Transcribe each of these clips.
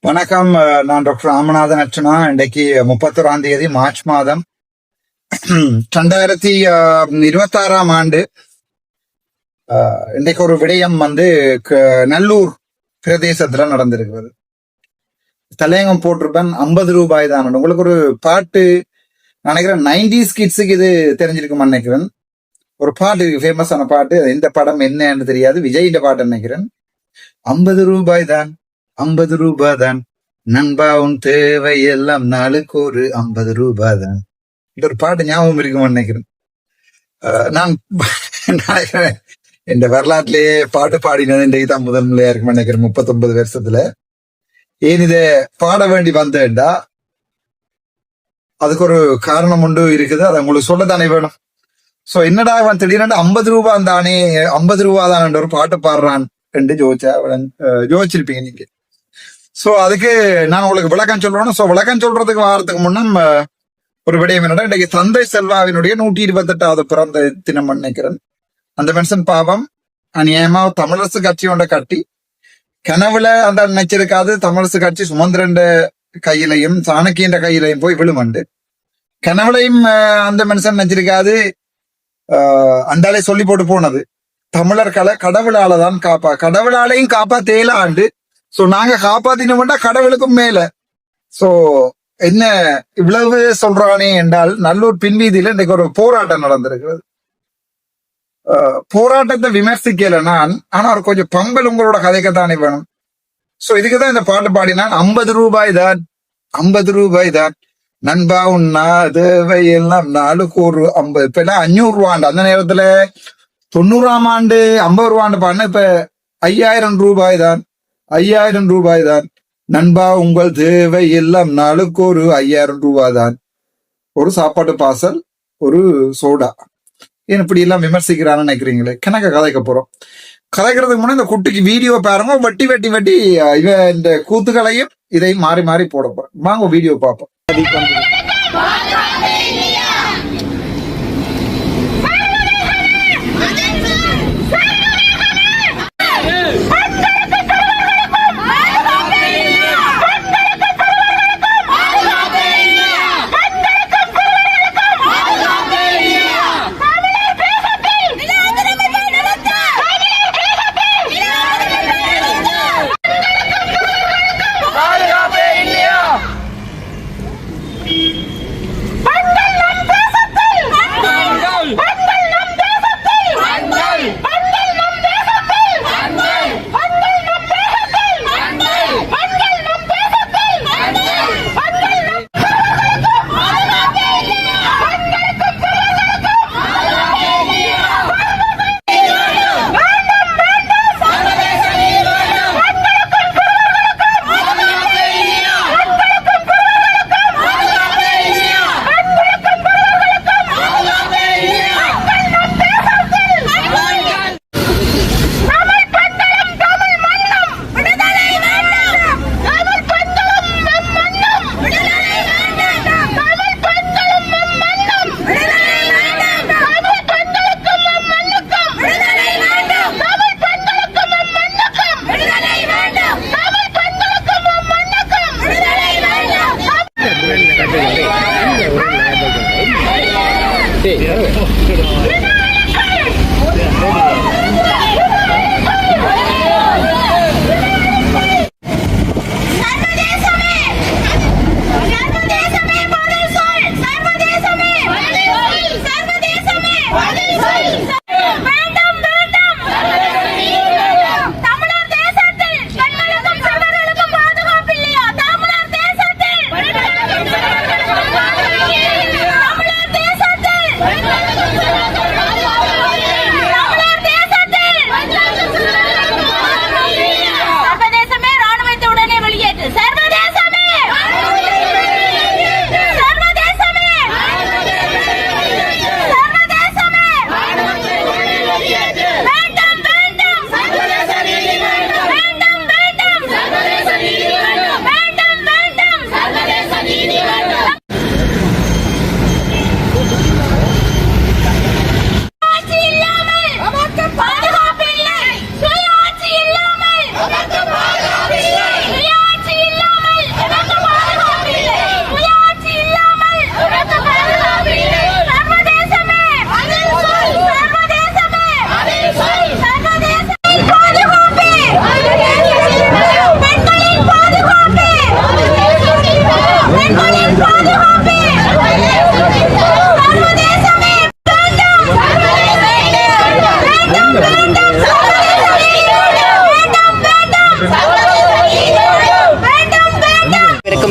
வணக்கம். நான் டாக்டர் ராமநாதன் அர்ச்சனா. இன்றைக்கு 31ஆம் தேதி மார்ச் மாதம் 2026ஆம் ஆண்டு. இன்றைக்கு ஒரு விடயம் நல்லூர் பிரதேசத்துல நடந்திருக்கிறது. தலையங்கம் போட்டிருப்பேன். 50 ரூபாய் தான். உங்களுக்கு ஒரு பாட்டு நினைக்கிறேன், 90s கிட்ஸுக்கு இது தெரிஞ்சிருக்கும் நினைக்கிறேன். ஒரு பாட்டு ஃபேமஸான பாட்டு, இந்த படம் என்னன்னு தெரியாது, விஜயின் பாட்டு நினைக்கிறேன். 50 ரூபாய் தான், 50 ரூபாய் தான் நண்பா, உன் தேவை எல்லாம் நாளுக்கு ஒரு 50 ரூபாய் தான். இது ஒரு பாட்டு ஞாபகம் இருக்கும்னு நினைக்கிறேன். நான் நினைக்கிறேன் இந்த வரலாற்றிலேயே பாட்டு பாடினது இன்றைக்கு தான் முதல் முறையா இருக்குன்னு நினைக்கிறேன். 39 வருஷத்துல ஏன் இதை பாட வேண்டி வந்தேன்டா, அதுக்கு ஒரு காரணம் ஒன்று இருக்குது. அதை உங்களுக்கு சொல்லத்தானே வேணும். சோ என்னடா அவன் திடீர்னு 50 ரூபாய் தானே, 50 ரூபாய் தான் ஒரு பாட்டு பாடுறான் என்று யோசிச்சிருப்பீங்க நீங்க. சோ அதுக்கு நான் உங்களுக்கு விளக்கம் சொல்லணும். சோ விளக்கம் சொல்றதுக்கு வாரத்துக்கு முன்னம் ஒரு விடயம் என்னடா, இன்றைக்கு தந்தை செல்வாவினுடைய 128வது பிறந்த தினம் நினைக்கிறேன். அந்த மனுஷன் பாவம் அநியாயமா தமிழரசு கட்சியோட கட்டி கனவுல அந்த நினைச்சிருக்காது. தமிழரசு கட்சி சுமந்திரன் கையிலையும் சாணக்கியன்ற கையிலையும் போய் விழுமண்டு. கனவுலையும் அந்த மனுஷன் நினைச்சிருக்காது. அந்தாலே சொல்லி போட்டு போனது, தமிழர்களை கடவுளாலதான் கடவுளாலையும் காப்பாத்தேல ஆண்டு. சோ நாங்க காப்பாத்தினோம்டா கடவுளுக்கும் மேல. சோ என்ன இவ்வளவு சொல்றானே என்றால், நல்லூர் பின்வீதியில இன்னைக்கு ஒரு போராட்டம் நடந்திருக்கிறது. போராட்டத்தை விமர்சிக்கல நான், ஆனா ஒரு கொஞ்சம் பம்பல் உங்களோட கதைக்கத்தானே வேணும். சோ இதுக்குதான் இந்த பாட்டு பாடினான். 50 ரூபாய் தான், 50 ரூபாய் தான் நண்பா, உன்னா தேவை எல்லாம் நாளுக்கு ஒரு 50. இப்ப எல்லாம் 500 ரூபாண்டு. அந்த நேரத்துல 90ஆம் ஆண்டு 50 ரூபாண்டு பாடின. இப்ப 5000 ரூபாய் தான், 5000 ரூபாய் தான் நண்பா, உங்கள் தேவை எல்லாம் நாளுக்கு ஒரு 5000 ரூபாய் தான். ஒரு சாப்பாட்டு பார்சல், ஒரு சோடா. ஏன் இப்படி எல்லாம் விமர்சிக்கிறான்னு நினைக்கிறீங்களே? கணக்க கதைக்க போறோம். கதைக்கிறதுக்கு முன்னாடி இந்த குட்டிக்கு வீடியோ பாருங்க. வெட்டி வெட்டி வெட்டி இந்த கூத்துக்களையும் இதையும் மாறி மாறி போட போறோம். வாங்க வீடியோ பார்ப்போம்.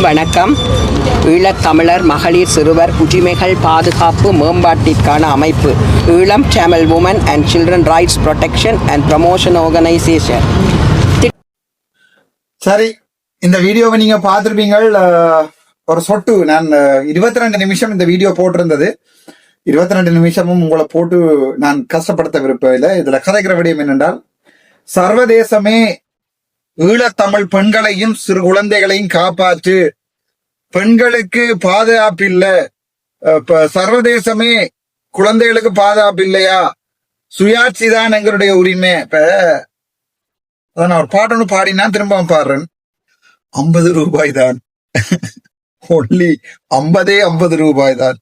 வணக்கம். ஈழத்தமிழர் மகளிர் சிறுவர் உரிமைகள் பாதுகாப்பு மேம்பாட்டிற்கான அமைப்பு Eelam Tamil woman and children rights protection and promotion organisation. சரி, இந்த வீடியோவை நீங்க பார்த்திருப்பீங்கள். ஒரு சொட்டு நான் 22 நிமிஷம் இந்த வீடியோ போட்டிருந்தது. 22 நிமிஷமும் உங்களை போட்டு நான் கஷ்டப்படுத்த விருப்பமில்லை. இதுல கதைக்கிற விடயம் என்னென்றால், சர்வதேசமே ஈழத்தமிழ் பெண்களையும் சிறு குழந்தைகளையும் காப்பாற்று, பெண்களுக்கு பாதுகாப்பு இல்லை, சர்வதேசமே குழந்தைகளுக்கு பாதுகாப்பு இல்லையா, சுயாட்சி தான் எங்களுடைய உரிமை. இப்ப நான் ஒரு பாட்டு ஒன்று பாடினா திரும்ப பாடுறேன். 50 ரூபாய் தான், ஒன்லி 50 ரூபாய் தான்,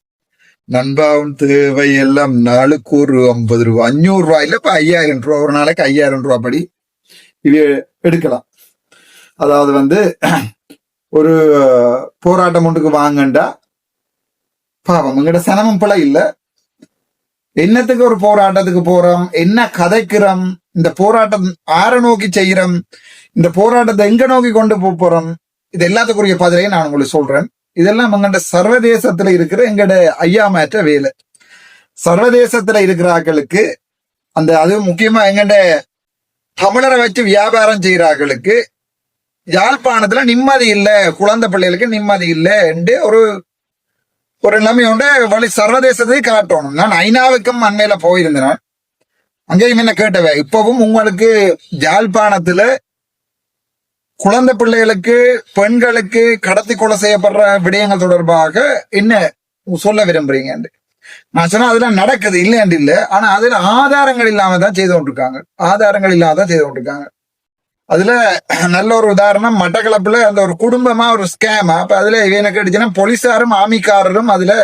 நண்பாவும் தேவை எல்லாம் நாளுக்கு ஒரு 50 ரூபாய், 500 ரூபாயில இப்ப 5000 ரூபாய், ஒரு நாளைக்கு 5000 ரூபாய் படி இது எடுக்கலாம். அதாவது ஒரு போராட்டம் ஒன்றுக்கு வாங்கண்டா பாவம் எங்கிட்ட சனமும் பிழை இல்ல. என்னத்துக்கு ஒரு போராட்டத்துக்கு போறோம், என்ன கதைக்கிறோம், இந்த போராட்டம் ஆற நோக்கி செய்யறோம், இந்த போராட்டத்தை எங்க நோக்கி கொண்டு போறோம், இது எல்லாத்துக்குரிய பதிலையும் நான் உங்களுக்கு சொல்றேன். இதெல்லாம் எங்கட சர்வதேசத்துல இருக்கிற எங்கட ஐயாமற்ற வேலை. சர்வதேசத்துல இருக்கிற ஆக்களுக்கு அந்த அது முக்கியமா எங்கட தமிழரை வச்சு வியாபாரம் செய்யறாங்களுக்கு யாழ்ப்பாணத்துல நிம்மதி இல்லை, குழந்தை பிள்ளைகளுக்கு நிம்மதி இல்லை என்று ஒரு நிலைமையோட வழி சர்வதேசத்தை காட்டணும். நான் ஐநாவுக்கும் அண்மையில போயிருந்தேன், அங்கேயும் என்ன கேட்டவே, இப்பவும் உங்களுக்கு யாழ்ப்பாணத்துல குழந்தை பிள்ளைகளுக்கு பெண்களுக்கு கடத்தி கொலை செய்யப்படுற விடயங்கள் தொடர்பாக என்ன சொல்ல விரும்புறீங்க? நான் சொன்னா அதெல்லாம் நடக்குது இல்லைன்னு இல்லை, ஆனா அதுல ஆதாரங்கள் இல்லாம தான் செய்து கொண்டிருக்காங்க, ஆதாரங்கள் இல்லாம தான் செய்து கொண்டிருக்காங்க. அதுல நல்ல ஒரு உதாரணம், மட்டக்களப்புல அந்த ஒரு குடும்பமா ஒரு ஸ்கேம். அப்ப அதுல என்ன கேட்டுச்சுன்னா, போலீஸாரும் ஆமிக்காரரும் அதுல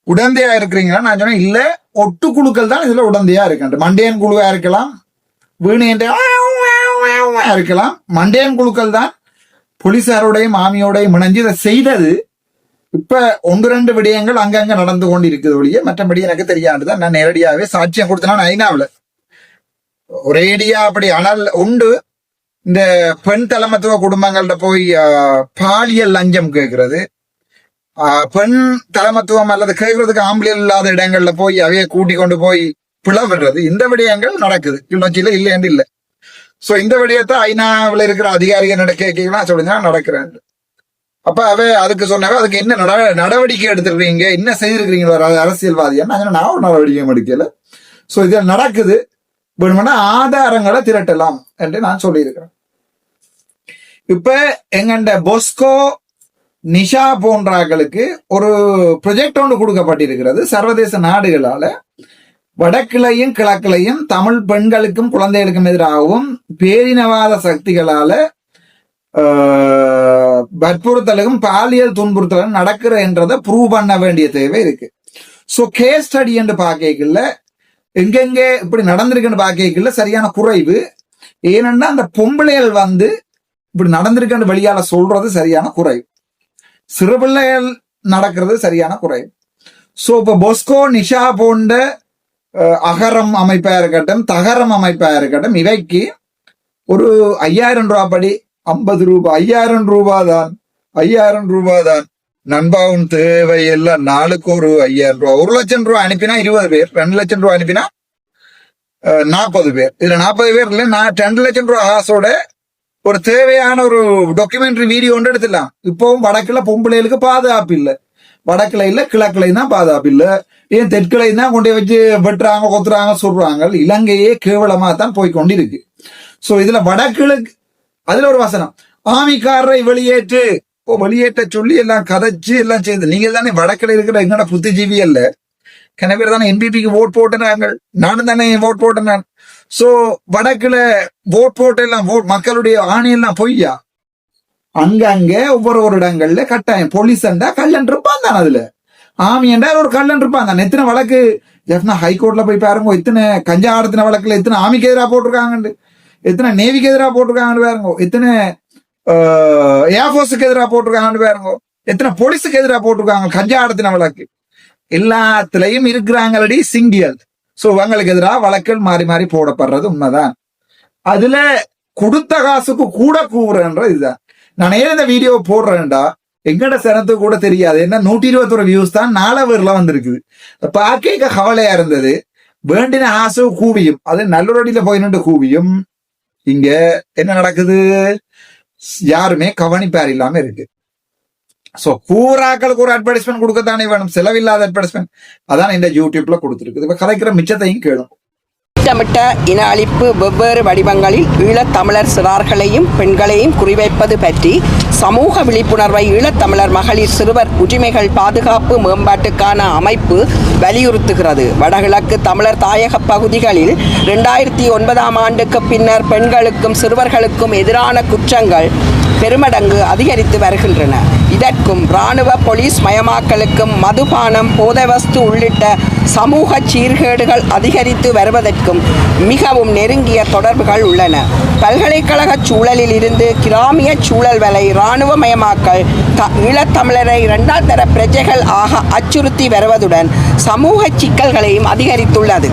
உடந்தையா இருக்கிறீங்கன்னா நான் சொன்னேன் இல்ல, ஒட்டு குழுக்கள் தான் இதுல உடந்தையா இருக்காண்டு. மண்டையன் குழுவா இருக்கலாம், வீணையன் இருக்கலாம், மண்டையன் குழுக்கள் தான் போலீஸாரோடையும் ஆமியோடையும் இணைஞ்சு இதை செய்தது. இப்ப 1-2 விடயங்கள் அங்கங்க நடந்து கொண்டு இருக்குது ஒழிய மற்றபடி எனக்கு தெரியாதுதான். நான் நேரடியாவே சாட்சியம் கொடுத்தேன் ஐநாவில் ஒரேடியா அப்படி. ஆனால் உண்டு இந்த பெண் தலைமத்துவ குடும்பங்கள்ட்ட போய் பாலியல் லஞ்சம் கேட்கறது, பெண் தலைமத்துவம் அல்லது கேட்கறதுக்கு ஆம்பளியல் இல்லாத இடங்கள்ல போய் அவைய கூட்டி கொண்டு போய் பிளவுறது, இந்த விடயங்கள் நடக்குது. கிளிநொச்சியில இல்லைன்னு இல்லை. சோ இந்த விடயத்தை ஐநாவில் இருக்கிற அதிகாரிகள் கேட்கலாம் சொல்லுங்க நடக்கிறேன். அப்ப அதுக்கு சொன்னாங்க, அதுக்கு என்ன நடவடிக்கை எடுத்துருக்கீங்க, என்ன செய்திருக்கிறீங்களோ அரசியல்வாதியா? நான் ஒரு நடவடிக்கையும் எடுக்கல. சோ இது நடக்குது, வேணும்னா ஆதாரங்களை திரட்டலாம் என்று நான் சொல்லியிருக்கிறேன். இப்ப எங்கண்ட பொஸ்கோ நிஷா போன்றாக்களுக்கு ஒரு ப்ரொஜெக்ட் ஒன்று கொடுக்கப்பட்டிருக்கிறது சர்வதேச நாடுகளால. வடக்கிளையும் கிழக்கிளையும் தமிழ் பெண்களுக்கும் குழந்தைகளுக்கும் எதிராகவும் பேரினவாத சக்திகளால வற்புறுத்தலுக்கும் பாலியல் துன்புறுத்தலும் நடக்கிற என்றதை ப்ரூவ் பண்ண வேண்டிய தேவை இருக்கு. சோ கேஸ் ஸ்டடி என்று பார்க்கல, எங்கெங்க இப்படி நடந்திருக்குன்னு பார்க்கல சரியான குறைவு. ஏனென்னா அந்த பொம்பளைகள் இப்படி நடந்திருக்குன்னு வெளியால சொல்றது சரியான குறைவு, சிறு பிள்ளைகள் நடக்கிறது சரியான குறைவு. சோ இப்ப பொஸ்கோ நிஷா போன்ற அகரம் அமைப்பா இருக்கட்டும், தகரம் அமைப்பா இருக்கட்டும், இவைக்கு ஒரு 5000 ரூபாய் படி 50 ரூபாய், 5000 ரூபாய் தான், 5000 ரூபாய் தான். நண்பாவும் தேவை எல்லாம் நாளுக்கு ஒரு 5000 ரூபாய். 1 லட்சம் ரூபாய் அனுப்பினா 20 பேர், 2 லட்சம் ரூபாய் அனுப்பினா 40 பேர். இதுல 40 பேர் இல்ல, நான் 2 லட்சம் ரூபாய் ஆசோட ஒரு தேவையான ஒரு டாக்குமெண்ட்ரி வீடியோ ஒன்று எடுத்துடலாம். இப்பவும் வடக்குல பொம்பளைகளுக்கு பாதுகாப்பு இல்லை, வடக்குல இல்ல கிழக்குலையும் தான் பாதுகாப்பு இல்ல. ஏன் தெற்குலையும் தான் கொண்டு வச்சு வெட்டுறாங்க, கொத்துறாங்க, சொல்றாங்க. இலங்கையே கேவலமா தான் போய் கொண்டிருக்கு. சோ இதுல வடகிழக்கு அதுல ஒரு வசனம், ஆமிக்காரரை வெளியேற்ற சொல்லி எல்லாம் கதைச்சு எல்லாம் செய்து. நீங்க தானே வடக்குல இருக்கிற எங்கட புத்திஜீவி அல்ல, கன பேர் தானே என்பிபிக்கு ஓட் போட்டனாங்க, நானும் தானே ஓட் போட்டேன். சோ வடக்குல ஓட் போட்டு எல்லாம் மக்களுடைய ஆணையெல்லாம் பொய்யா? அங்கங்க ஒவ்வொரு இடங்கள்ல கட்டாயம் போலீஸ்ண்டா கல்லன் இருப்பான் தான், அதுல ஆமி என்றால் ஒரு கல்லன் இருப்பான் தான். எத்தனை வழக்கு ஹைகோர்ட்ல போய் பாருங்க, எத்தனை கஞ்சா ஆடத்தின வழக்குல எத்தனை ஆமிக்கு எதிராக போட்டிருக்காங்க, எத்தனை நேவிக்கு எதிராக போட்டிருக்காங்கன்னு பாருங்க, எத்தனை ஏர்போர்ஸுக்கு எதிராக போட்டிருக்காங்கன்னு பாருங்க, எத்தனை போலீஸுக்கு எதிராக போட்டிருக்காங்க கஞ்சா ஆடத்தின வழக்கு. எல்லாத்துலயும் இருக்கிறாங்களடி சிங்கியல். சோ அவங்களுக்கு எதிராக வழக்குகள் மாறி மாறி போடப்படுறது உண்மைதான். அதுல கொடுத்த காசுக்கு கூட கூறுன்ற இதுதான். நான் ஏன் இந்த வீடியோ போடுறேன்டா, எங்கட சனத்துக்கு கூட தெரியாது. என்ன 121 வியூஸ் தான் 4 பேர்லாம் வந்திருக்குது. பார்க்க கவலையா இருந்தது. வேண்டின ஆசை கூவியும், அது நல்லொடியில போய் நின்று கூவியும். இங்க என்ன நடக்குது, யாருமே கவனிப்பார் இல்லாம இருக்கு. சோ கூறாக்களுக்கு ஒரு அட்வர்டைஸ்மெண்ட் கொடுக்கத்தானே வேணும், செலவில்லாத அட்வர்டைஸ்மெண்ட். அதான் இந்த யூடியூப்ல கொடுத்துருக்கு. இப்ப கலைக்கிற மிச்சத்தையும் கேளும். திட்டமிட்ட இன அழிப்பு வெவ்வேறு வடிவங்களில் ஈழத்தமிழர் சிறார்களையும் பெண்களையும் குறிவைப்பது பற்றி சமூக விழிப்புணர்வை ஈழத்தமிழர் மகளிர் சிறுவர் உரிமைகள் பாதுகாப்பு மேம்பாட்டுக்கான அமைப்பு வலியுறுத்துகிறது. வடகிழக்கு தமிழர் தாயக பகுதிகளில் 2009ஆம் ஆண்டுக்கு பின்னர் பெண்களுக்கும் சிறுவர்களுக்கும் எதிரான குற்றங்கள் பெருமடங்கு அதிகரித்து வருகின்றன. இதற்கும் இராணுவ போலீஸ் மயமாக்கலுக்கும் மதுபானம் போதைவஸ்து உள்ளிட்ட சமூக சீர்கேடுகள் அதிகரித்து வருவதற்கும் மிகவும் நெருங்கிய தொடர்புகள் உள்ளன. பல்கலைக்கழக சூழலில் இருந்து கிராமிய சூழல் வரை இராணுவமயமாக்கல் ஈழத்தமிழரை இரண்டாம் தர பிரஜைகள் ஆக அச்சுறுத்தி வருவதுடன் சமூக சிக்கல்களையும் அதிகரித்துள்ளது.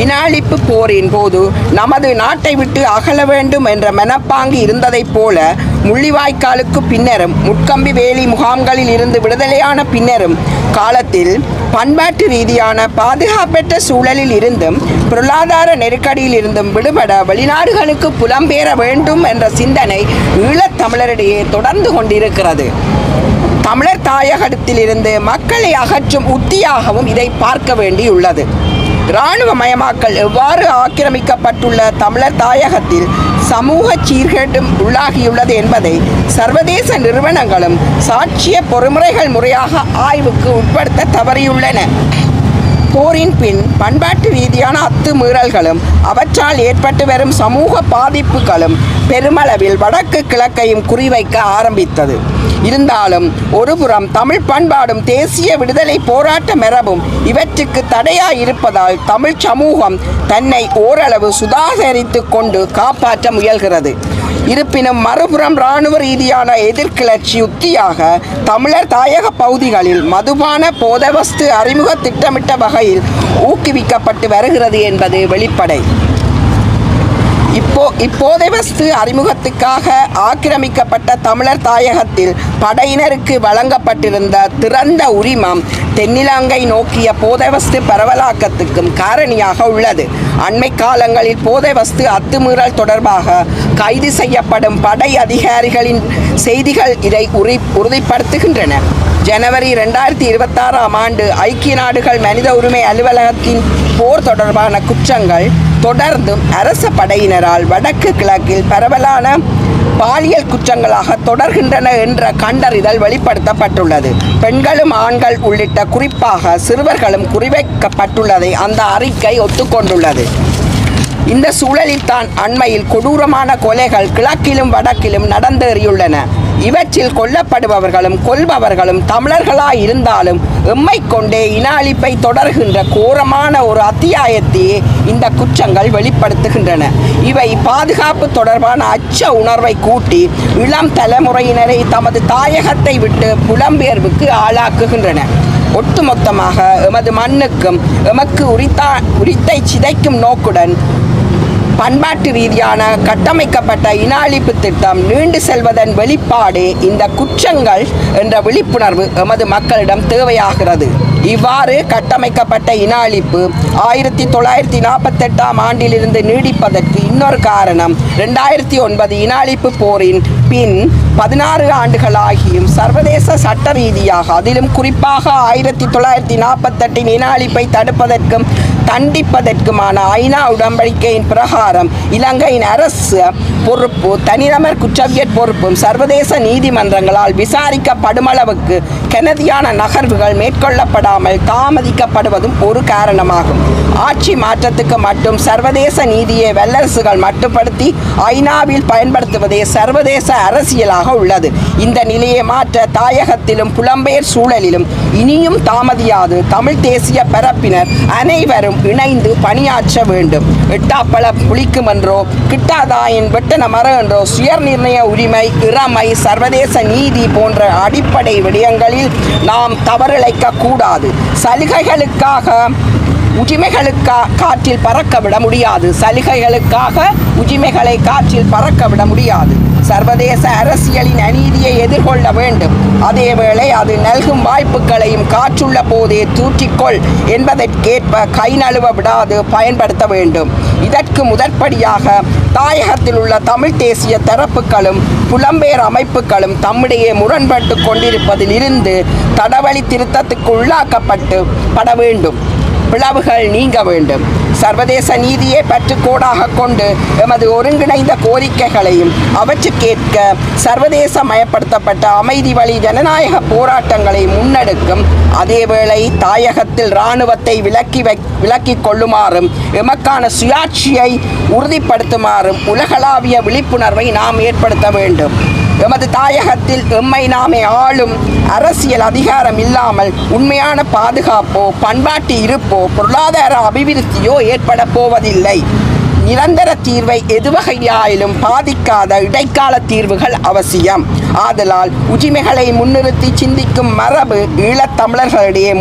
இன அழிப்பு போரின் போது நமது நாட்டை விட்டு அகல வேண்டும் என்ற மனப்பாங்கு இருந்ததைப் போல முள்ளிவாய்க்காலுக்கு பின்னரும் முட்கம்பி வேலி முகாம்களில் இருந்து விடுதலையான பின்னரும் காலத்தில் பண்பாட்டு ரீதியான பாதுகாப்பற்ற சூழலில் இருந்தும் பொருளாதார நெருக்கடியில் இருந்தும் விடுபட வெளிநாடுகளுக்கு புலம்பெயர வேண்டும் என்ற சிந்தனை ஈழத்தமிழரிடையே தொடர்ந்து கொண்டிருக்கிறது. தமிழர் தாயகத்திலிருந்து மக்களை அகற்றும் உத்தியாகவும் இதை பார்க்க வேண்டியுள்ளது. இராணுவமயமாக்கல் எவ்வாறு ஆக்கிரமிக்கப்பட்டுள்ள தமிழர் தாயகத்தில் சமூக சீர்கேடும் உள்ளாகியுள்ளது என்பதை சர்வதேச நிறுவனங்களும் சாட்சிய பொறிமுறைகள் முறையாக ஆய்வுக்கு உட்படுத்த தவறியுள்ளன. போரின் பின் பண்பாட்டு ரீதியான அத்துமீறல்களும் அவற்றால் ஏற்பட்டு வரும் சமூக பாதிப்புகளும் பெருமளவில் வடக்கு கிழக்கையும் குறிவைக்க ஆரம்பித்தது. இருந்தாலும் ஒருபுறம் தமிழ் பண்பாடும் தேசிய விடுதலை போராட்ட மரபும் இவற்றுக்கு தடையாயிருப்பதால் தமிழ் சமூகம் தன்னை ஓரளவு சுதாகரித்து கொண்டு காப்பாற்ற முயல்கிறது. இருப்பினும் மறுபுறம் இராணுவ ரீதியான எதிர்கிளர்ச்சி உத்தியாக தமிழர் தாயக பகுதிகளில் மதுபான போதைவஸ்து அறிமுக திட்டமிட்ட வகையில் ஊக்குவிக்கப்பட்டு வருகிறது என்பது வெளிப்படை. இப்போதைவஸ்து அறிமுகத்துக்காக ஆக்கிரமிக்கப்பட்ட தமிழர் தாயகத்தில் படையினருக்கு வழங்கப்பட்டிருந்த திறந்த உரிமம் தென்னிலங்கை நோக்கிய போதைவஸ்து பரவலாக்கத்துக்கும் காரணியாக உள்ளது. அண்மை காலங்களில் போதைவஸ்து அத்துமீறல் தொடர்பாக கைது செய்யப்படும் படை அதிகாரிகளின் செய்திகள் இதை உறுதிப்படுத்துகின்றன. ஜனவரி 2026ஆம் ஆண்டு ஐக்கிய நாடுகள் மனித உரிமை அலுவலகத்தின் போர் தொடர்பான குற்றங்கள் தொடர்ந்தும் அரச படையினரால் வடக்கு கிழக்கில் பரவலான பாலியல் குற்றங்களாக தொடர்கின்றன என்ற கண்டறிதல் வெளிப்படுத்தப்பட்டுள்ளது. பெண்களும் ஆண்கள் உள்ளிட்ட குறிப்பாக சிறுவர்களும் குறிவைக்கப்பட்டுள்ளதை அந்த அறிக்கை ஒத்துக்கொண்டுள்ளது. இந்த சூழலில் தான் அண்மையில் கொடூரமான கொலைகள் கிழக்கிலும் வடக்கிலும் நடந்தேறியுள்ளன. இவற்றில் கொல்லப்படுபவர்களும் கொல்பவர்களும் தமிழர்களாய் இருந்தாலும் எம்மை கொண்டே இன அழிப்பை தொடர்கின்ற கோரமான ஒரு அத்தியாயத்தையே இந்த குற்றங்கள் வெளிப்படுத்துகின்றன. இவை பாதுகாப்பு தொடர்பான அச்ச உணர்வை கூட்டி இளம் தலைமுறையினரை தமது தாயகத்தை விட்டு புலம்பெயர்வுக்கு ஆளாக்குகின்றன. ஒட்டுமொத்தமாக எமது மண்ணுக்கும் எமக்கு உரித்தை சிதைக்கும் நோக்குடன் பண்பாட்டு ரீதியான கட்டமைக்கப்பட்ட இன அழிப்பு திட்டம் நீண்டு செல்வதன் வெளிப்பாடே இந்த குற்றங்கள் என்ற விழிப்புணர்வு எமது மக்களிடம் தேவையாகிறது. இவ்வாறு கட்டமைக்கப்பட்ட இன அழிப்பு 1948ஆம் ஆண்டிலிருந்து நீடிப்பதற்கு இன்னொரு காரணம் 2009 இன அழிப்பு போரின் பின் 16 ஆண்டுகளாகியும் சர்வதேச சட்ட ரீதியாக அதிலும் குறிப்பாக 1948 இன அழிப்பை தடுப்பதற்கும் தண்டிப்பதற்குமான ஐநா உடன்படிக்கையின் பிரகாரம் இலங்கையின் அரசு பொறுப்பு தனிநபர் குற்றவியல் பொறுப்பும் சர்வதேச நீதிமன்றங்களால் விசாரிக்கப்படுமளவுக்கு கெனதியான நகர்வுகள் மேற்கொள்ளப்படாமல் தாமதிக்கப்படுவதும் ஒரு காரணமாகும். ஆட்சி மாற்றத்துக்கு மட்டும் சர்வதேச நீதியை வல்லரசுகள் மட்டுப்படுத்தி ஐநாவில் பயன்படுத்துவதே சர்வதேச அரசியலாக உள்ளது. இந்த நிலையை மாற்ற தாயகத்திலும் புலம்பெயர் சூழலிலும் இனியும் தாமதியாது தமிழ் தேசிய பரப்பினர் அனைவரும் இணைந்து பணியாற்ற வேண்டும். எட்டாப்பழ புளிக்கும் என்றோ கிட்டாதாயின் வெட்டன மர என்றோ சுயர் நிர்ணய உரிமை, இறமை, சர்வதேச நீதி போன்ற அடிப்படை விடயங்களில் நாம் தவறிழைக்க கூடாது. சலுகைகளுக்காக காற்றில் பறக்க விட முடியாது. சலுகைகளுக்காக உரிமைகளை காற்றில் பறக்க விட முடியாது. சர்வதேச அரசியலின் அநீதியை எதிர்கொள்ள வேண்டும். அதேவேளை அது நல்கும் வாய்ப்புகளையும் காற்றுள்ள போதே தூற்றிக்கொள் என்பதற்கேற்ப கை நழுவ விடாது பயன்படுத்த வேண்டும். இதற்கு முதற்படியாக தாயகத்தில் உள்ள தமிழ் தேசிய தரப்புகளும் புலம்பெயர் அமைப்புகளும் தம்மிடையே முரண்பட்டு கொண்டிருப்பதில் இருந்து தடவழி திருத்தத்துக்கு உள்ளாக்கப்பட வேண்டும். பிளவுகள் நீங்க வேண்டும். சர்வதேச நீதியை பற்றுக்கோடாக கொண்டு எமது ஒருங்கிணைந்த கோரிக்கைகளையும் அவற்றுக்கேற்க சர்வதேச மயப்படுத்தப்பட்ட அமைதி வழி ஜனநாயக போராட்டங்களை முன்னெடுக்கும். அதேவேளை தாயகத்தில் இராணுவத்தை விலக்கிக் கொள்ளுமாறும் எமக்கான சுயாட்சியை உறுதிப்படுத்துமாறும் உலகளாவிய விழிப்புணர்வை நாம் ஏற்படுத்த வேண்டும். எமது தாயகத்தில் எம்மை நாமே ஆளும் அரசியல் அதிகாரம் இல்லாமல் உண்மையான பாதுகாப்போ பண்பாட்டு இருப்போ பொருளாதார அபிவிருத்தியோ ஏற்பட போவதில்லை. நிரந்தர தீர்வை எதுவகையாயிலும் பாதிக்காத இடைக்கால தீர்வுகள் அவசியம். ஆதலால் உரிமைகளை முன்னிறுத்தி சிந்திக்கும் மரபு ஈழத்தமிழர்களிடையே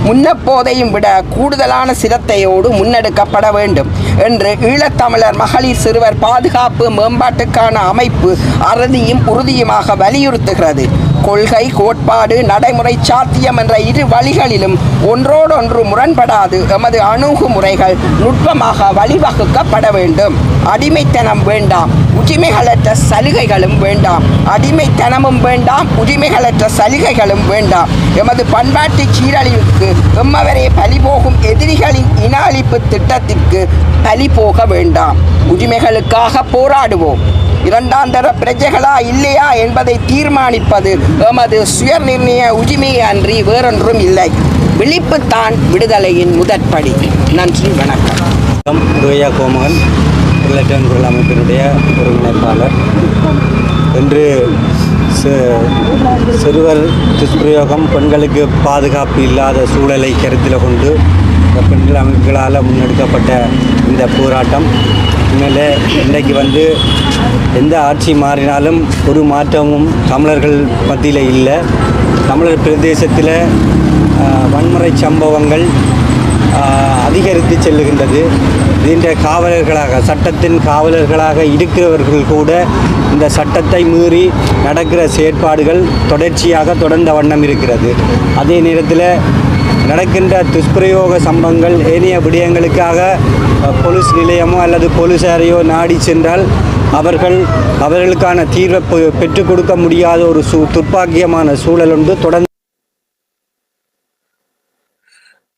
முன்னப்போதையும் விட கூடுதலான சிரத்தையோடு முன்னெடுக்கப்பட வேண்டும் என்று ஈழத்தமிழர் மகளிர் சிறுவர் பாதுகாப்பு மேம்பாட்டுக்கான அமைப்பு அறுதியும் உறுதியுமாக வலியுறுத்துகிறது. கொள்கை, கோட்பாடு, நடைமுறை சாத்தியம் என்ற இரு வழிகளிலும் ஒன்றோடொன்று முரண்படாது எமது அணுகுமுறைகள் நுட்பமாக வழிவகுக்கப்பட வேண்டும். அடிமைத்தனம் வேண்டாம், உரிமைகளற்ற சலுகைகளும் வேண்டாம். அடிமைத்தனமும் வேண்டாம், உரிமைகளற்ற சலுகைகளும் வேண்டாம். எமது பண்பாட்டு சீரழிவுக்கு எம்மவரே பலிபோகும் எதிரிகளின் இன அழிப்பு திட்டத்திற்கு பலி போக வேண்டாம். உரிமைகளுக்காக போராடுவோம். இரண்டாந்தர பிரஜைகளா இல்லையா என்பதை தீர்மானிப்பது எமது சுய நிர்ணய உரிமையை அன்றி வேறொன்றும் இல்லை. விழிப்புத்தான் விடுதலையின் முதற்படி. நன்றி, வணக்கம். ருவையா கோமகன், புரளட்டன் குரல் அமைப்பினுடைய ஒருங்கிணைப்பாளர். இன்று சிறுவர் துஷ்பிரயோகம், பெண்களுக்கு பாதுகாப்பு இல்லாத சூழலை கருத்தில் கொண்டு பெண்கள் அமைப்புகளால் முன்னெடுக்கப்பட்ட இந்த போராட்டம் உண்மையிலே இன்றைக்கு எந்த ஆட்சி மாறினாலும் ஒரு மாற்றமும் தமிழர்கள் மத்தியில் இல்லை. தமிழர் பிரதேசத்தில் வன்முறை சம்பவங்கள் அதிகரித்து செல்லுகின்றது. இந்த காவலர்களாக, சட்டத்தின் காவலர்களாக இருக்கிறவர்கள் கூட இந்த சட்டத்தை மீறி நடக்கிற செயற்பாடுகள் தொடர்ந்த வண்ணம் இருக்கிறது. அதே நேரத்தில் நடக்கின்ற துஷ்பிரயோக சம்பவங்கள் ஏனைய விடயங்களுக்காக போலீஸ் நிலையமோ அல்லது போலீசாரையோ நாடி சென்றால் அவர்களுக்கான தீர்வை பெற்றுக் கொடுக்க முடியாத ஒரு துர்ப்பாக்கியமான சூழல் ஒன்று தொடர்ந்து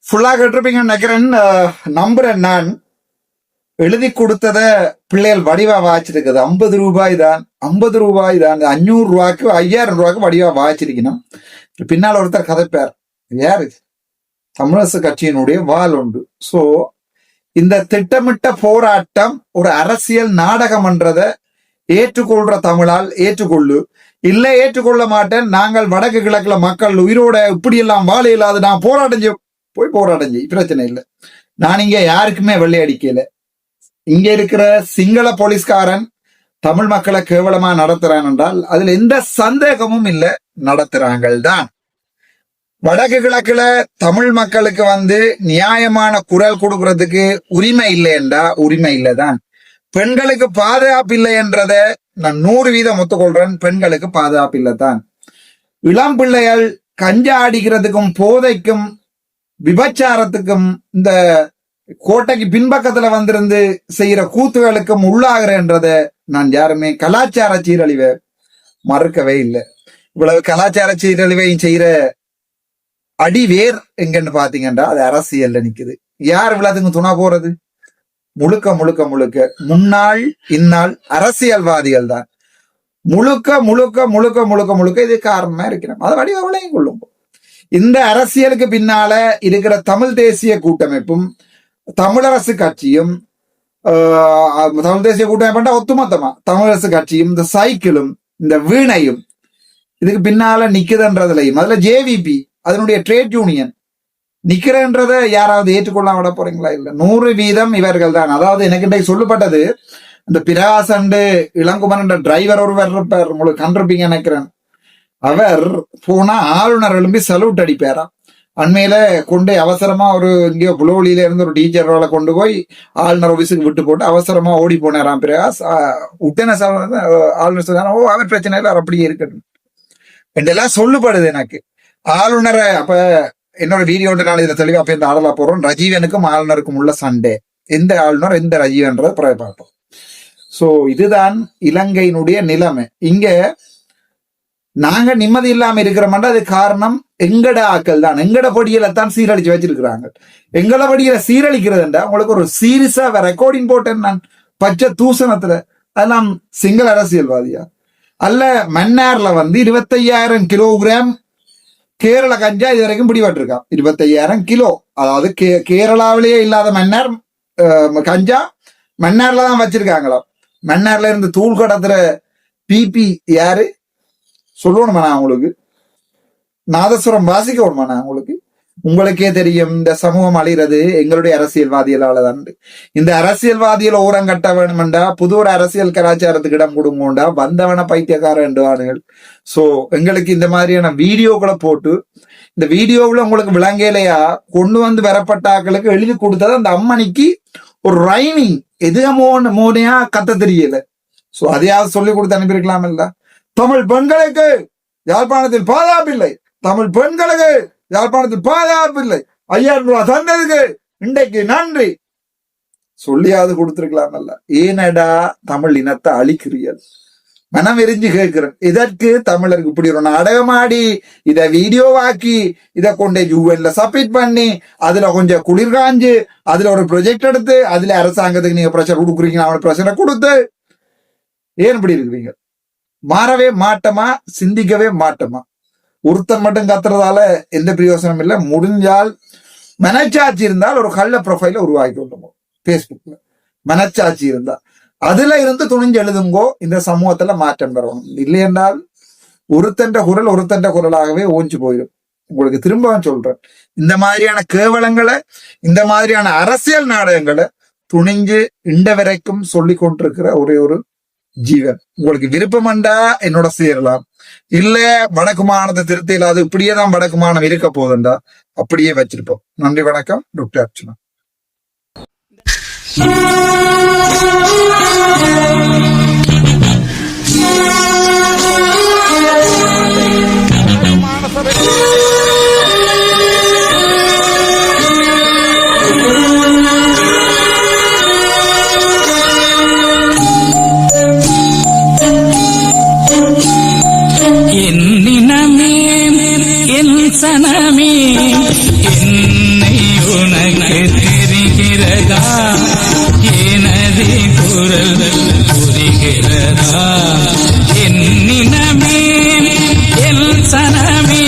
ஃபுல்லா கேட்டிருப்பீங்கன்னு நினைக்கிறேன். நம்புறேன். நான் எழுதி கொடுத்தத பிள்ளைகள் வடிவா வாய்ச்சிருக்குது. 50 ரூபாய் தான், 500 ரூபாய்க்கு 5000 ரூபாய்க்கு வடிவா வாய்ச்சிருக்கணும். பின்னால் ஒருத்தர் கதைப்பார், யாரு? தமிழரசு கட்சியினுடைய வால் உண்டு. சோ இந்த திட்டமிட்ட போராட்டம் ஒரு அரசியல் நாடகம் என்றதை ஏற்றுக்கொள்ற தமிழால் ஏற்றுக்கொள்ளு, இல்லை ஏற்றுக்கொள்ள மாட்டேன், நாங்கள் வடக்கு கிழக்குல மக்கள் உயிரோட இப்படி எல்லாம் வாழ இல்லாது, நான் போராட்டம் செய்ய போய் போராட்டம் செய்ய பிரச்சனை இல்லை. நான் இங்க யாருக்குமே வெள்ளை அடிக்கல. இங்க இருக்கிற சிங்கள போலீஸ்காரன் தமிழ் மக்களை கேவலமா நடத்துறான் என்றால் அதுல எந்த சந்தேகமும் இல்லை, நடத்துறாங்கள் தான். வடக்கு கிழக்குல தமிழ் மக்களுக்கு நியாயமான குரல் கொடுக்கறதுக்கு உரிமை இல்லை என்றா உரிமை இல்லைதான். பெண்களுக்கு பாதுகாப்பு இல்லை என்றத நான் 100% ஒத்துக்கொள்றேன். பெண்களுக்கு பாதுகாப்பு இல்லை தான். இளம் பிள்ளைகள் கஞ்சா அடிக்கிறதுக்கும் போதைக்கும் விபச்சாரத்துக்கும் இந்த கோட்டைக்கு பின்பக்கத்துல வந்திருந்து செய்யற கூத்துகளுக்கும் உள்ளாகிறன்றத நான் யாருமே கலாச்சார சீரழிவை மறுக்கவே இல்லை. இவ்வளவு கலாச்சார சீரழிவையும் செய்யற அடிவேர் எங்கன்னு பாத்தீங்கன்னா அது அரசியல்ல நிக்குது. யார் இவ்வளவுக்கு துணை போறது? முழுக்க முழுக்க முழுக்க முன்னாள் இந்நாள் அரசியல்வாதிகள் தான். முழுக்க முழுக்க முழுக்க முழுக்க முழுக்க இது காரணமா இருக்கிறோம். அதை வடிவ விளையும் கொள்ளும். இந்த அரசியலுக்கு பின்னால இருக்கிற தமிழ் தேசிய கூட்டமைப்பும் தமிழரசு கட்சியும், தமிழ் தேசிய கூட்டமைப்பு ஒத்துமொத்தமா தமிழரசு கட்சியும் இந்த சைக்கிளும் இந்த வீணையும் இதுக்கு பின்னால நிக்குதுன்றதுலையும், அதுல ஜேவிபி அதனுடைய ட்ரேட் யூனியன் நிக்கிறன்றத யாராவது ஏற்றுக்கொள்ள விட போறீங்களா? இல்ல, 100% இவர்கள் தான். அதாவது எனக்கு சொல்லப்பட்டது, இந்த பிரகாசண்டு இளங்குமரன் டிரைவர் ஒருவர் இருப்பார், உங்களுக்கு கண்டிருப்பீங்க நினைக்கிறேன். அவர் போனா ஆளுநர் எழும்பி சல்யூட் அடிப்பாராம். அண்மையில கொண்டு அவசரமா ஒரு இங்கேயோ புலோலியில இருந்து ஒரு டீச்சரோட கொண்டு போய் ஆளுநர் ஆபீஸுக்கு விட்டு போட்டு அவசரமா ஓடி போனாராம் பிரகாஷ். உடனே ஆளுநர் சொன்னாரா, ஓ அவர் பிரச்சனை இல்லை, அவர் அப்படியே இருக்கட்டும் என்றெல்லாம் சொல்லுப்படுது எனக்கு. ஆளுநரை அப்ப என்னோட வீடியோ நான் இதுல தெளிவா அப்ப இந்த ஆடலா போறோம். ரஜீவனுக்கும் ஆளுநருக்கும் உள்ள சண்டை, எந்த ஆளுநர் எந்த ரஜீவன்றதை பிறகு பார்ப்போம். சோ இதுதான் இலங்கையினுடைய நிலைமை. இங்க நாங்க நிம்மதி இல்லாம இருக்கிறோம்னா அது காரணம் எங்கட ஆக்கள் தான். எங்கட படியில தான் சீரழிச்சு வச்சிருக்கிறாங்க. எங்கட படியில சீரழிக்கிறதுண்டா உங்களுக்கு ஒரு சீரியஸா ரெக்கார்டிங் போட்டேன் நான் பச்சை தூசணத்துல. அதெல்லாம் சிங்கள அரசியல்வாதியா அல்ல. மன்னார்ல 25,000 கிலோகிராம் கேரள கஞ்சா இது வரைக்கும் பிடிபட்டிருக்கான். 25,000 கிலோ. அதாவது கேரளாவிலேயே இல்லாத மன்னார் கஞ்சா மன்னார்ல தான் வச்சிருக்காங்களாம். மன்னார்ல இருந்து தூள் கடத்துற பிபி யாரு சொல்லணுமா நான் உங்களுக்கு? நாதஸ்வரம் வாசிக்கணுமா நான் உங்களுக்கு? உங்களுக்கே தெரியும் இந்த சமூகம் அழிகிறது எங்களுடைய அரசியல்வாதிகளால தான். இந்த அரசியல்வாதியில ஓரம் கட்ட வேணுமெண்டா புது ஒரு அரசியல் கலாச்சாரத்துக்கு இடம் கொடுங்கோண்டா வந்தவன பைத்தியக்காரன் என்றுவானுகள். சோ எங்களுக்கு இந்த மாதிரியான வீடியோக்களை போட்டு இந்த வீடியோவில் உங்களுக்கு விளங்கலையா கொண்டு வந்து வரப்பட்டாக்களுக்கு எழுதி கொடுத்தது அந்த அம்மணிக்கு ஒரு ரைமிங் மோனையா கத்த தெரியல. சோ அதையாவது சொல்லி கொடுத்து அனுப்பியிருக்கலாம் இல்ல. தமிழ் பெண்களுக்கு யாழ்ப்பாணத்தில் பாதுகாப்பில்லை, தமிழ் பெண்களுக்கு யாழ்ப்பாணத்தில் பாதுகாப்பில்லை, 5000 ரூபாய் தந்ததுக்கு இன்றைக்கு நன்றி சொல்லியாவது கொடுத்திருக்கலாம் அல்ல. ஏனடா தமிழ் இனத்தை அழிக்கிறீர்கள்? மனம் எரிஞ்சு கேட்கிறேன். இதற்கு தமிழருக்கு இப்படி ஒரு நாடகமாடி இதை வீடியோவாக்கி இதை கொண்டு யூஎன்ல சப்மிட் பண்ணி அதுல கொஞ்சம் குளிர் காஞ்சு அதுல ஒரு ப்ரொஜெக்ட் எடுத்து அதுல அரசாங்கத்துக்கு நீங்க பிரஷர் கொடுக்குறீங்க, அவனுக்கு பிரஷரை கொடுத்து ஏன் இப்படி இருக்கிறீங்க? மாறவே மாட்டமா, சிந்திக்கவே மாட்டமா? ஒருத்தன் மட்டும் கத்துறதால எந்த பிரயோசனம் இல்லை. முடிஞ்சால் மனச்சாட்சி இருந்தால் ஒரு கள்ள ப்ரொஃபைல உருவாக்கி கொள்ளுங்க பேஸ்புக்ல. மனச்சாட்சி இருந்தா அதுல இருந்து துணிஞ்சு எழுதுங்கோ. இந்த சமூகத்துல மாற்றம் பெறணும். இல்லை என்றால் ஒருத்தண்ட குரலாகவே ஓஞ்சு போயிடும். உங்களுக்கு திரும்பவும் சொல்றேன், இந்த மாதிரியான கேவலங்களை இந்த மாதிரியான அரசியல் நாடகங்களை துணிஞ்சு இண்ட வரைக்கும் சொல்லி கொண்டிருக்கிற ஒரே ஒரு ஜீவன். உங்களுக்கு விருப்பம்ண்டா என்னோட சேரலாம். இல்ல வடக்கு மாகாணத்தை திருத்த இல்லாது இப்படியே தான் வடக்கு மாகாணம் இருக்க போதுண்டா அப்படியே வச்சிருப்போம். நன்றி, வணக்கம். டாக்டர் அர்ச்சனா. சனமே என்னை உனக்கு தெரிகிறதா? எனது குரல் புரிகிறதா? என்னினமே என் சனமே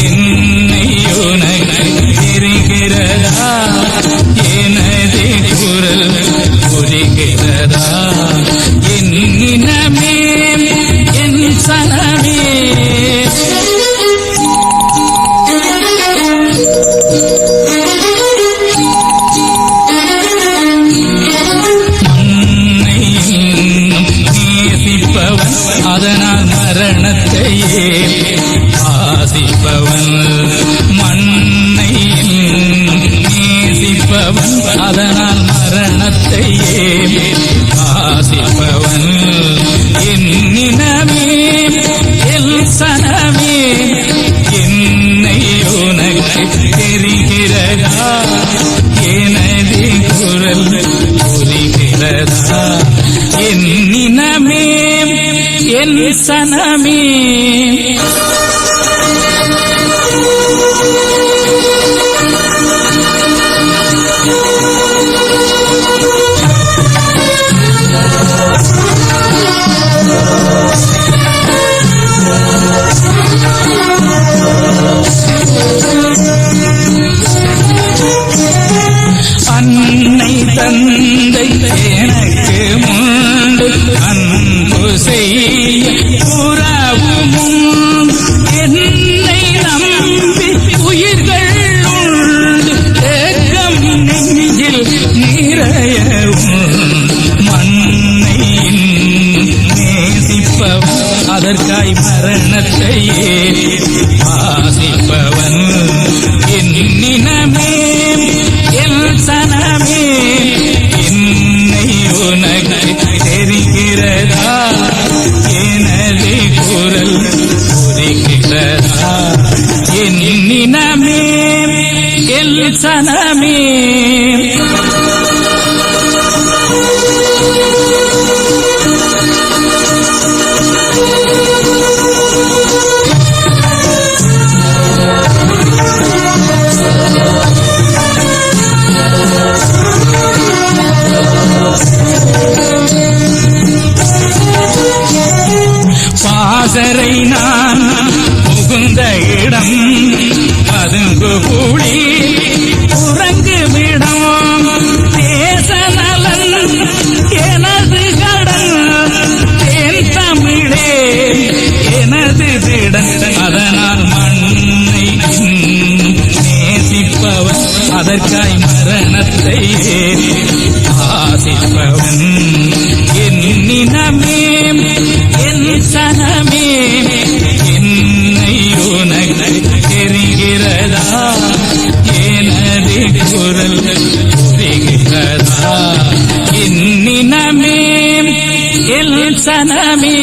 என்னை உனக்கு தெரிகிறதா? எனது குரல் புரிகிறதா? என்னினமே என் சனமே அதனால் மரணத்தையே ஆசிப்பவன், மண்ணை நேசிப்பவன் அதனால் மரணத்தையே ஆசிப்பவன். என்னினமே எல் சனமே என்னை உனக்கு தெரிகிறதா? எனது குரல் புரிகிறதா? என்னினமே என் சனமே அன்னை தந்தை எனக்கு முண்டு அன்பு செய்ய உறவும் என்னை நம்பி உயிர்கள் உண்டு ஏக்கம் நெஞ்சில் நிறையவும் மண்ணை நேசிப்பவன் அதற்காய் மரணத்தையே ஆசிப்பவன். சனமே பாசறை நான் புகுந்த இடம் பதுங்கு கூடி உறங்குமிடம் தேச நலன் எனது கடன் தேன் தமிழே எனது திடன் அதனால் மண்ணை நேசிப்பவன் அதற்காய் மரணத்தை ஆசிப்பவன் என்னினமே என் சனமே என்னை உனக்கு தெரிகிறதா எனது குரல் புரிகிறதா என்னினமே என் சனமே